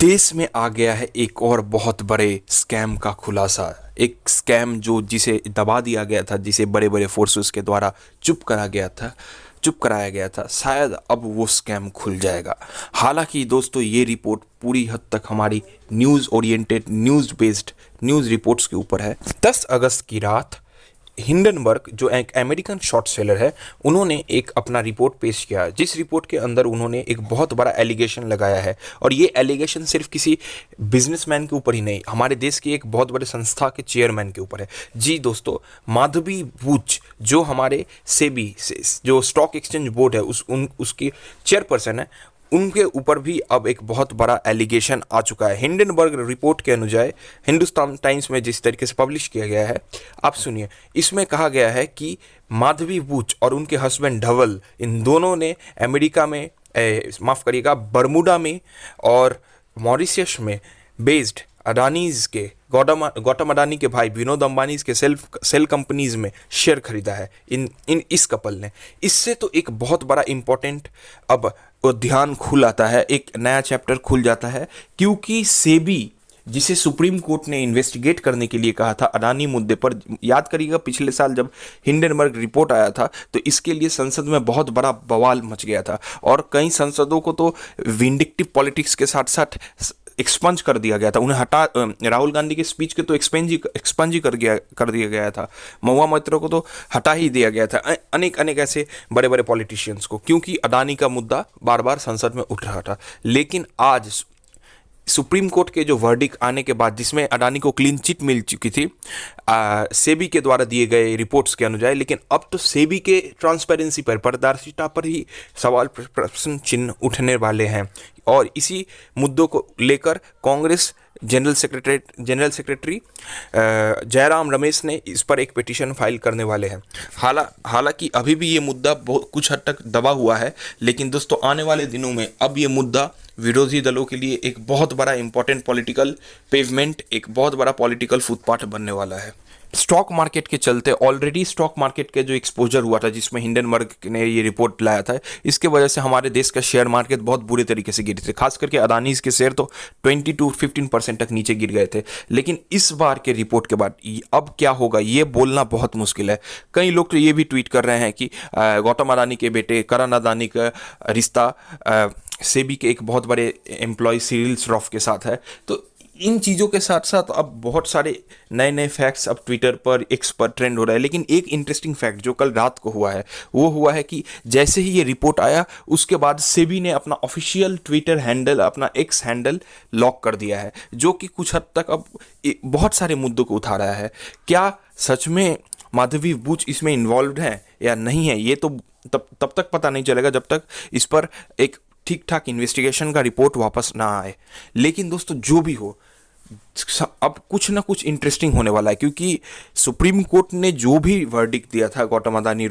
देश में आ गया है एक और बहुत बड़े स्कैम का खुलासा। एक स्कैम जिसे दबा दिया गया था, जिसे बड़े बड़े फोर्सेस के द्वारा चुप कराया गया था, शायद अब वो स्कैम खुल जाएगा। हालांकि दोस्तों ये रिपोर्ट पूरी हद तक हमारी news oriented, news based news reports के ऊपर है। 10 अगस्त की रात हिंडनबर्ग जो एक अमेरिकन शॉर्ट सेलर है, उन्होंने एक अपना रिपोर्ट पेश किया, जिस रिपोर्ट के अंदर उन्होंने एक बहुत बड़ा एलिगेशन लगाया है। और ये एलिगेशन सिर्फ किसी बिजनेसमैन के ऊपर ही नहीं, हमारे देश की एक बहुत बड़े संस्था के चेयरमैन के ऊपर है। जी दोस्तों, माधवी बूच जो हमारे सेबी जो स्टॉक एक्सचेंज बोर्ड है उसकी चेयरपर्सन है, उनके ऊपर भी अब एक बहुत बड़ा एलिगेशन आ चुका है। हिंडनबर्ग रिपोर्ट के अनुसार हिंदुस्तान टाइम्स में जिस तरीके से पब्लिश किया गया है, आप सुनिए। इसमें कहा गया है कि माधवी बूच और उनके हस्बैंड धवल, इन दोनों ने अमेरिका में माफ़ करिएगा बरमूडा में और मॉरिशस में बेस्ड अडानीज के गौतम अडानी के भाई विनोद अंबानी के सेल कंपनीज में शेयर खरीदा है इस कपल ने। इससे तो एक बहुत बड़ा इम्पोर्टेंट अब ध्यान खुल आता है, एक नया चैप्टर खुल जाता है, क्योंकि सेबी जिसे सुप्रीम कोर्ट ने इन्वेस्टिगेट करने के लिए कहा था अडानी मुद्दे पर, याद करिएगा पिछले साल जब हिंडनबर्ग रिपोर्ट आया था तो इसके लिए संसद में बहुत बड़ा बवाल मच गया था और कई सांसदों को तो विंडिक्टिव पॉलिटिक्स के साथ साथ एक्सपंज कर दिया गया था। उन्हें राहुल गांधी के स्पीच के तो एक्सपंज ही कर दिया गया था। महुआ मोइत्रा को तो हटा ही दिया गया था, अनेक ऐसे बड़े बड़े पॉलिटिशियंस को, क्योंकि अडानी का मुद्दा बार बार संसद में उठ रहा था। लेकिन आज सुप्रीम कोर्ट के जो वर्डिक आने के बाद, जिसमें अडानी को क्लीन चिट मिल चुकी थी सेबी के द्वारा दिए गए रिपोर्ट्स के अनुसार, लेकिन अब तो सेबी के ट्रांसपेरेंसी पर, पारदर्शिता पर ही सवाल प्रश्न चिन्ह उठने वाले हैं। और इसी मुद्दों को लेकर कांग्रेस जनरल सेक्रेटरी जयराम रमेश ने इस पर एक पिटीशन फाइल करने वाले हैं। हालांकि अभी भी ये मुद्दा बहुत कुछ हद तक दबा हुआ है, लेकिन दोस्तों आने वाले दिनों में अब ये मुद्दा विरोधी दलों के लिए एक बहुत बड़ा इंपॉर्टेंट पॉलिटिकल पेवमेंट, एक बहुत बड़ा पॉलिटिकल फुटपाथ बनने वाला है। स्टॉक मार्केट के चलते ऑलरेडी स्टॉक मार्केट के जो एक्सपोजर हुआ था, जिसमें हिंडनबर्ग ने ये रिपोर्ट लाया था, इसके वजह से हमारे देश का शेयर मार्केट बहुत बुरे तरीके से गिरे थे। खास करके अडानीज के शेयर तो 20-15% तक नीचे गिर गए थे। लेकिन इस बार के रिपोर्ट के बाद अब क्या होगा ये बोलना बहुत मुश्किल है। कई लोग तो ये भी ट्वीट कर रहे हैं कि गौतम अडानी के बेटे करण अडानी का रिश्ता सेबी के एक बहुत बड़े एम्प्लॉय सिरिल श्रॉफ के साथ है। तो इन चीज़ों के साथ साथ अब बहुत सारे नए फैक्ट्स अब ट्विटर पर, एक्स पर ट्रेंड हो रहा है। लेकिन एक इंटरेस्टिंग फैक्ट जो कल रात को हुआ है, वो हुआ है कि जैसे ही ये रिपोर्ट आया उसके बाद सेबी ने अपना ऑफिशियल ट्विटर हैंडल, अपना एक्स हैंडल लॉक कर दिया है, जो कि कुछ हद तक अब बहुत सारे मुद्दों को उठा रहा है। क्या सच में माधवी बूच इसमें इन्वॉल्व है या नहीं है, ये तो तब तक पता नहीं चलेगा जब तक इस पर एक ठीक ठाक इन्वेस्टिगेशन का रिपोर्ट वापस ना आए। लेकिन दोस्तों जो भी हो, अब कुछ ना कुछ इंटरेस्टिंग होने वाला है, क्योंकि सुप्रीम कोर्ट ने जो भी वर्डिक्ट दिया था गौतम अडानी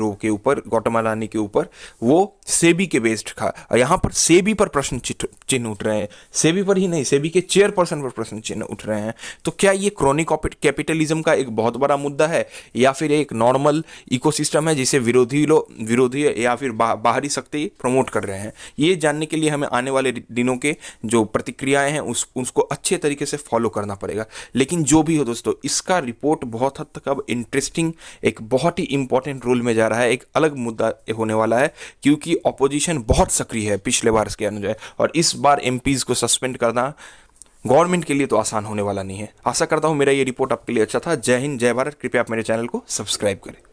के ऊपर, वो सेबी के बेस्ड था। और यहाँ पर सेबी पर प्रश्न चिन्ह उठ रहे हैं, सेबी पर ही नहीं, सेबी के चेयरपर्सन पर प्रश्न चिन्ह उठ रहे हैं। तो क्या ये क्रोनिक कैपिटलिज्म का एक बहुत बड़ा मुद्दा है, या फिर एक नॉर्मल इकोसिस्टम है जिसे विरोधी या फिर बाहरी शक्ति प्रमोट कर रहे हैं? ये जानने के लिए हमें आने वाले दिनों के जो प्रतिक्रियाएं हैं उसको अच्छे तरीके से फॉलो करना पड़ेगा। लेकिन जो भी हो दोस्तों, इसका रिपोर्ट बहुत हद तक अब इंटरेस्टिंग, एक बहुत ही इंपॉर्टेंट रोल में जा रहा है, एक अलग मुद्दा होने वाला है, क्योंकि ऑपोजिशन बहुत सक्रिय है पिछले बार के अनुसार, और इस बार एमपीज को सस्पेंड करना गवर्नमेंट के लिए तो आसान होने वाला नहीं है। आशा करता हूं मेरा ये रिपोर्ट आपके लिए अच्छा था। जय हिंद, जय भारत। कृपया आप मेरे चैनल को सब्सक्राइब करें।